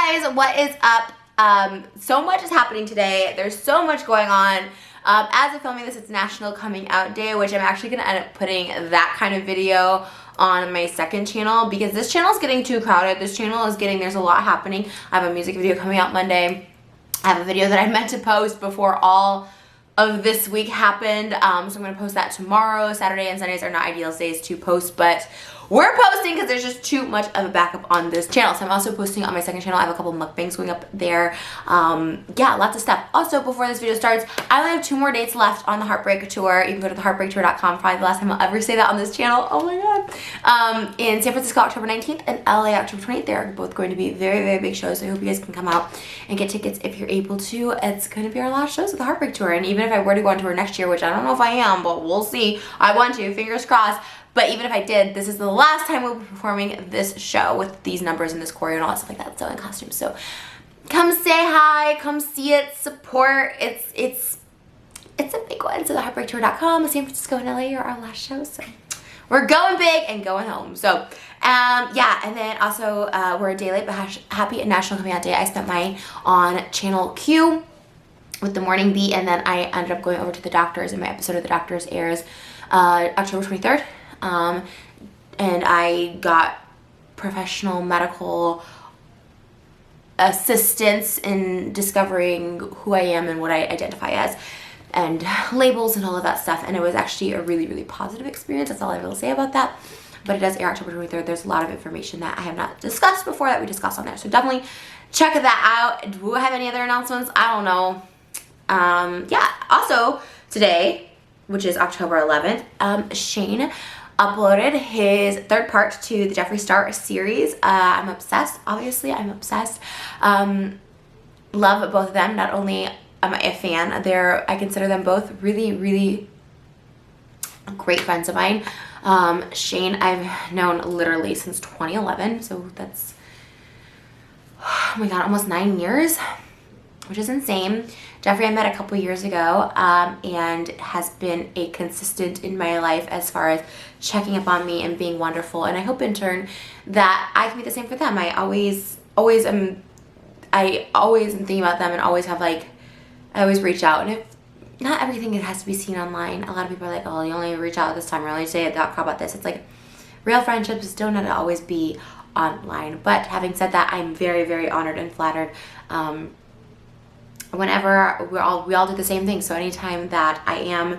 guys, what is up? So much is happening today. There's so much going on. As I'm filming this, it's National Coming Out Day, which I'm actually going to end up putting that kind of video on my second channel because this channel is getting too crowded. This channel is getting, there's a lot happening. I have a music video coming out Monday. I have a video that I meant to post before all of this week happened. So I'm going to post that tomorrow. Saturday and Sundays are not ideal days to post, but we're posting because there's just too much of a backup on this channel. So I'm also posting on my second channel. I have a couple mukbangs going up there. Yeah, lots of stuff. Also, before this video starts, I only have 2 more dates left on the Heartbreak Tour. You can go to theheartbreaktour.com. Probably the last time I'll ever say that on this channel. Oh my god. In San Francisco, October 19th, and LA, October 28th. They're both going to be very, very big shows. So I hope you guys can come out and get tickets if you're able to. It's going to be our last shows of the Heartbreak Tour. And even if I were to go on tour next year, which I don't know if I am, but we'll see. I want to, fingers crossed. But even if I did, this is the last time we'll be performing this show with these numbers and this choreo and all that stuff like that. So in costume. So come say hi, come see it, support. It's a big one. So theheartbreaktour.com, San Francisco and LA are our last shows. So we're going big and going home. So yeah, and then also we're a day late, but happy National Coming Out Day. I spent mine on Channel Q with the morning beat, and then I ended up going over to The Doctors, and my episode of The Doctors airs October 23rd. And I got professional medical assistance in discovering who I am and what I identify as, and labels and all of that stuff, and it was actually a really, really positive experience. That's all I will say about that. But it does air October 23rd. There's a lot of information that I have not discussed before that we discussed on there, so definitely check that out. Do I have any other announcements? I don't know. Yeah, also today, which is October 11th, Shane uploaded his 3rd part to the Jeffree Star series. I'm obsessed, obviously, I'm obsessed. Love both of them. Not only am I a fan, I consider them both really, really great friends of mine. Shane I've known literally since 2011, so that's, oh my god, almost 9 years, which is insane. Jeffree I met a couple years ago and has been a consistent in my life as far as checking up on me and being wonderful, and I hope in turn that I can be the same for them. I always am thinking about them, and always have, like, I always reach out, and if not everything it has to be seen online. A lot of people are like, oh, you only reach out this time, or only say talk about this. It's like real friendships don't have to always be online. But having said that, I'm very, very honored and flattered whenever we all do the same thing. So anytime that I am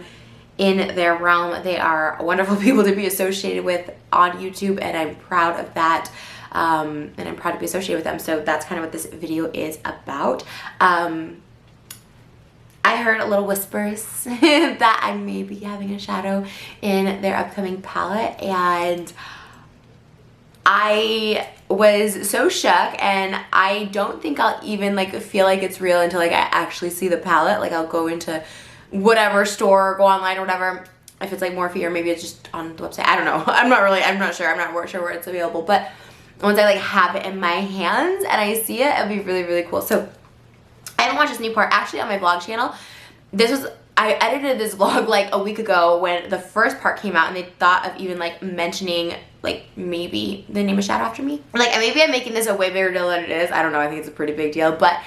in their realm, they are wonderful people to be associated with on YouTube, and I'm proud of that. And I'm proud to be associated with them. So that's kind of what this video is about. I heard little whispers that I may be having a shadow in their upcoming palette, and I was so shook, and I don't think I'll even like feel like it's real until like I actually see the palette. Like I'll go into whatever store or go online or whatever, if it's like Morphe, or maybe it's just on the website. I don't know. I'm not sure. I'm not sure where it's available, but once I like have it in my hands and I see it, it'll be really, really cool. So I haven't watched this new part actually on my vlog channel. I edited this vlog like a week ago when the first part came out, and they thought of even like mentioning like maybe the name a shadow after me. Like maybe I'm making this a way bigger deal than it is. I don't know. I think it's a pretty big deal, but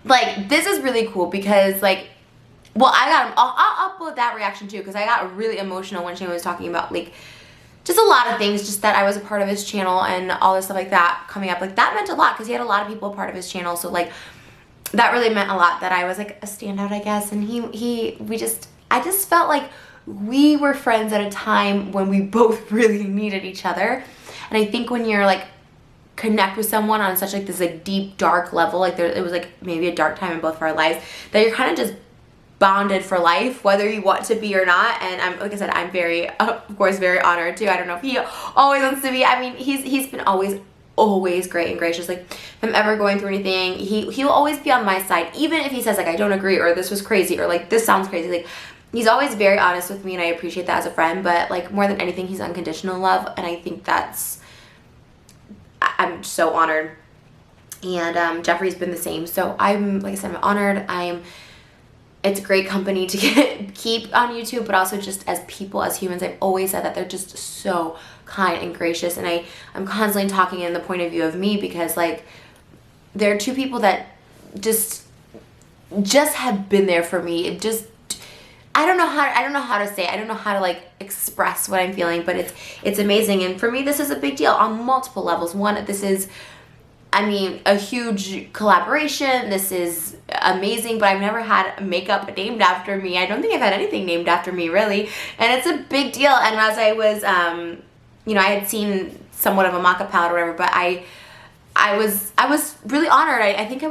like this is really cool because like, well, I'll upload that reaction too, because I got really emotional when Shane was talking about like just a lot of things, just that I was a part of his channel and all this stuff like that coming up. Like that meant a lot because he had a lot of people a part of his channel. So like that really meant a lot that I was like a standout, I guess. And I just felt like we were friends at a time when we both really needed each other. And I think when you're like connect with someone on such like this like deep dark level, like it was like maybe a dark time in both of our lives, that you're kind of just bonded for life, whether you want to be or not. And I'm, like I said, I'm very, of course, very honored too. I don't know if he always wants to be. I mean, he's been always great and gracious. Like if I'm ever going through anything, he'll always be on my side, even if he says like I don't agree, or this was crazy, or like this sounds crazy. Like he's always very honest with me, and I appreciate that as a friend. But like more than anything, he's unconditional love, and I think I'm so honored. And Jeffree's been the same. So I'm, like I said, I'm honored. I'm it's a great company to keep on YouTube, but also just as people, as humans, I've always said that they're just so kind and gracious, and I'm constantly talking in the point of view of me, because like they're two people that just have been there for me. It just, I don't know how to say it. I don't know how to like express what I'm feeling, but it's amazing. And for me, this is a big deal on multiple levels. One, this is, I mean, a huge collaboration. This is amazing, but I've never had makeup named after me. I don't think I've had anything named after me, really. And it's a big deal. And as I was, you know, I had seen somewhat of a mock-up palette or whatever, but I was really honored. I think there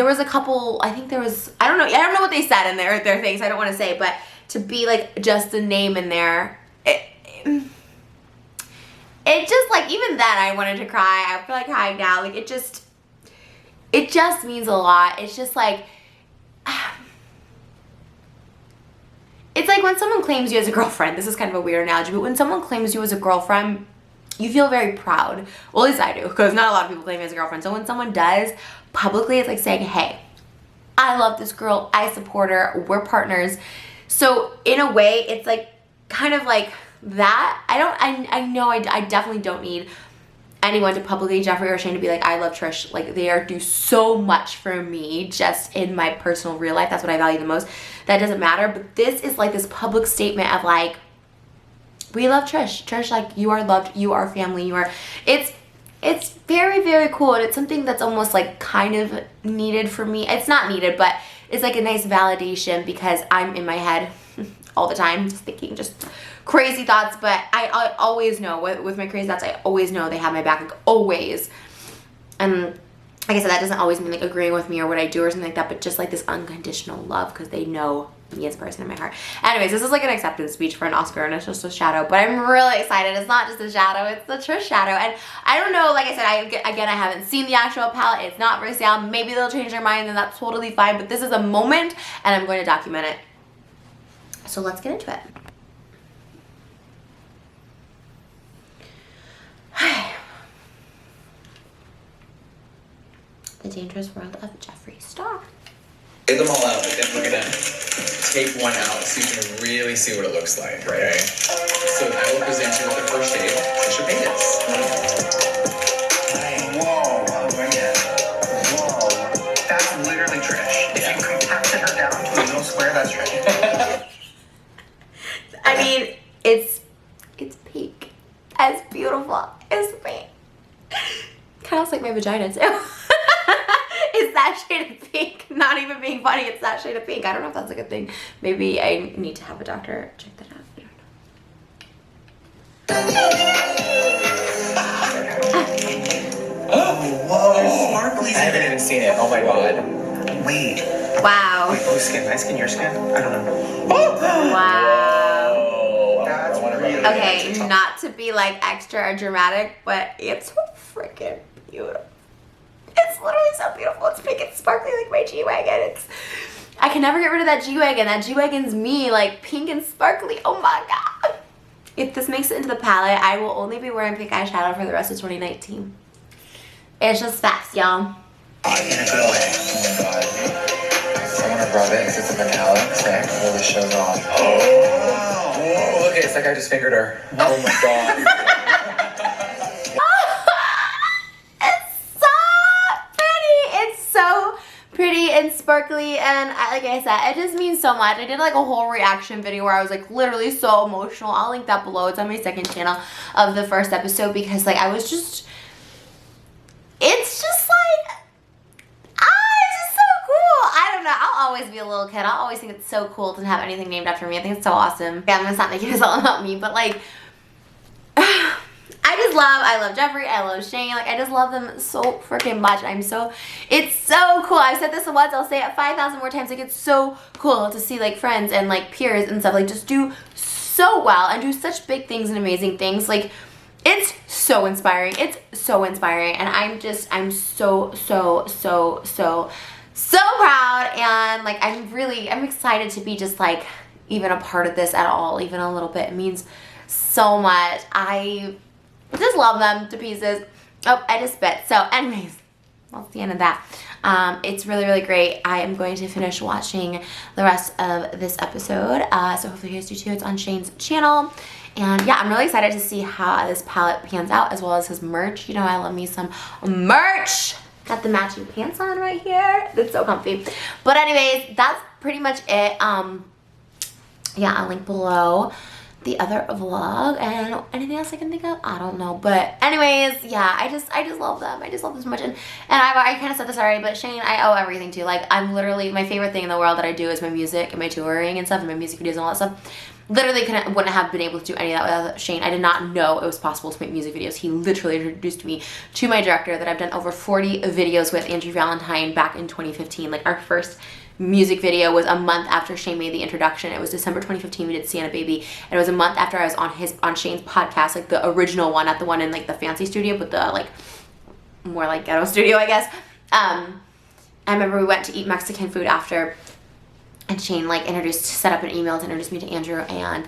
was a couple, I think there was, I don't know what they said in their things, I don't want to say, but to be like just a name in there, it just, like, even then I wanted to cry. I feel like crying now. Like, it just means a lot. It's just like, it's like when someone claims you as a girlfriend. This is kind of a weird analogy, but when someone claims you as a girlfriend, you feel very proud. Well, at least I do, because not a lot of people claim me as a girlfriend. So when someone does, publicly, it's like saying, hey, I love this girl, I support her, we're partners. So in a way, it's like kind of like that. I know I definitely don't need anyone to publicly, Jeffree or Shane, to be like, I love Trish. Like, they do so much for me just in my personal real life. That's what I value the most. That doesn't matter, but this is like this public statement of like, we love Trish. Trish, like, you are loved, you are family, you are, it's very, very cool, and it's something that's almost like kind of needed for me. It's not needed, but it's like a nice validation, because I'm in my head all the time just thinking just crazy thoughts, but I always know with my crazy thoughts, I always know they have my back, like, always. And like I said, that doesn't always mean like agreeing with me or what I do or something like that, but just like this unconditional love, because they know me as a person in my heart. Anyways, this is like an acceptance speech for an Oscar, and it's just a shadow, but I'm really excited. It's not just a shadow, it's the Trish shadow. And I don't know, like I said, I haven't seen the actual palette. It's not for sale. Maybe they'll change their mind, and that's totally fine, but this is a moment, and I'm going to document it. So let's get into it. The Dangerous World of Jeffree Star. Lay them all out, but then we're gonna take one out so you can really see what it looks like, okay? So I will present you with the first shade, TRISHA Paytas. Whoa, whoa, that's literally Trish. If you compacted her down to a little square, that's Trish. I mean, it's pink. It's beautiful. It's pink. Kind of looks like my vagina too. It's that shade of pink. Not even being funny, it's that shade of pink. I don't know if that's a good thing. Maybe I need to have a doctor check that out. Oh, whoa. There's sparklies. I haven't even seen it. Oh my god. Wait. Wow. Wait, whose skin? My skin, your skin? I don't know. Wow. Oh, That's really Okay, not to be like extra dramatic, but it's freaking beautiful. It's literally so beautiful. It's pink and sparkly like my G-Wagon. I can never get rid of that G-Wagon. That G-Wagon's me, like pink and sparkly. Oh my god. If this makes it into the palette, I will only be wearing pink eyeshadow for the rest of 2019. It's just facts, y'all. In a good way. Oh my god. Someone have brought it because it's a metallic, so it really shows off. Oh! Whoa, look, it's like I just fingered her. Oh my god. Pretty and sparkly, and like I said, it just means so much. I did like a whole reaction video where I was like literally so emotional. I'll link that below. It's on my second channel of the first episode, because like I was just, it's just like, it's just so cool. I don't know, I'll always be a little kid. I'll always think it's so cool to have anything named after me. I think it's so awesome. Yeah, I'm gonna stop making this all about me, but like I love Jeffree, I love Shane, like I just love them so freaking much. It's so cool. I've said this once, I'll say it 5,000 more times, like it's so cool to see like friends and like peers and stuff like just do so well and do such big things and amazing things. Like it's so inspiring. It's so inspiring, and I'm so proud, and like I'm excited to be just like even a part of this at all, even a little bit. It means so much. I just love them to pieces. Oh, I just spit. So anyways, that's the end of that. It's really, really great. I am going to finish watching the rest of this episode. So hopefully you guys do too. It's on Shane's channel. And yeah, I'm really excited to see how this palette pans out, as well as his merch. You know, I love me some merch. Got the matching pants on right here. It's so comfy. But anyways, that's pretty much it. Yeah, I'll link below the other vlog, and anything else I can think of, I don't know. But anyways, yeah, I just love them. I just love them so much. And I kind of said this already, but Shane, I owe everything to. Like, I'm literally, my favorite thing in the world that I do is my music and my touring and stuff, and my music videos and all that stuff. Literally wouldn't have been able to do any of that without Shane. I did not know it was possible to make music videos. He literally introduced me to my director that I've done over 40 videos with, Andrew Valentine, back in 2015. Like, our first music video was a month after Shane made the introduction. It was December 2015. We did Santa Baby, and it was a month after I was on Shane's podcast, like the original one, not the one in like the fancy studio, but the like more like ghetto studio, I guess. I remember we went to eat Mexican food after, and Shane like set up an email to introduce me to Andrew, and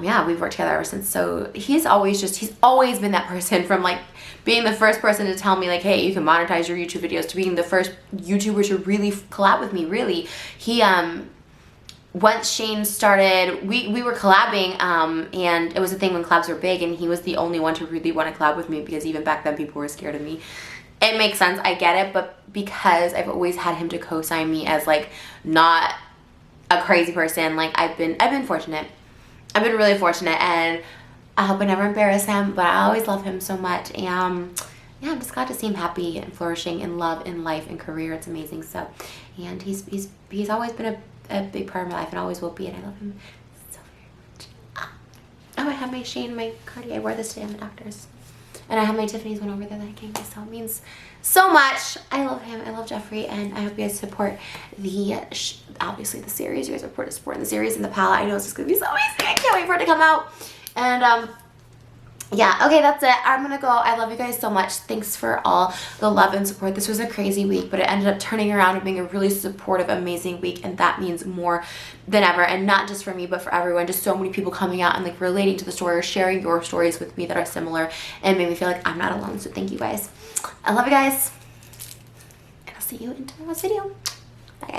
yeah, we've worked together ever since. So he's always been that person, from like being the first person to tell me like, hey, you can monetize your YouTube videos, to being the first YouTuber to really collab with me. Really, he once Shane started, we were collabing, and it was a thing when collabs were big, and he was the only one to really want to collab with me, because even back then people were scared of me. It makes sense, I get it, but because I've always had him to co-sign me as like not a crazy person, like I've been fortunate. I've been really fortunate, and I hope I never embarrass him, but I always love him so much. And yeah, I'm just glad to see him happy and flourishing in love, in life, and career. It's amazing. So, and he's always been a big part of my life, and always will be, and I love him so very much. Oh, I have my Shane, my Cartier. I wore this today on the doctor's. And I have my Tiffany's one over there that I gave me, so it means so much. I love him. I love Jeffree, and I hope you guys support obviously the series. You guys are supporting the series and the palette. I know it's just going to be so amazing. I can't wait for it to come out. And yeah, okay, that's it. I'm gonna go. I love you guys so much. Thanks for all the love and support. This was a crazy week, but it ended up turning around and being a really supportive, amazing week, and that means more than ever. And not just for me, but for everyone. Just so many people coming out and like relating to the story, or sharing your stories with me that are similar, and made me feel like I'm not alone. So thank you guys. I love you guys, and I'll see you in tomorrow's video. Bye guys.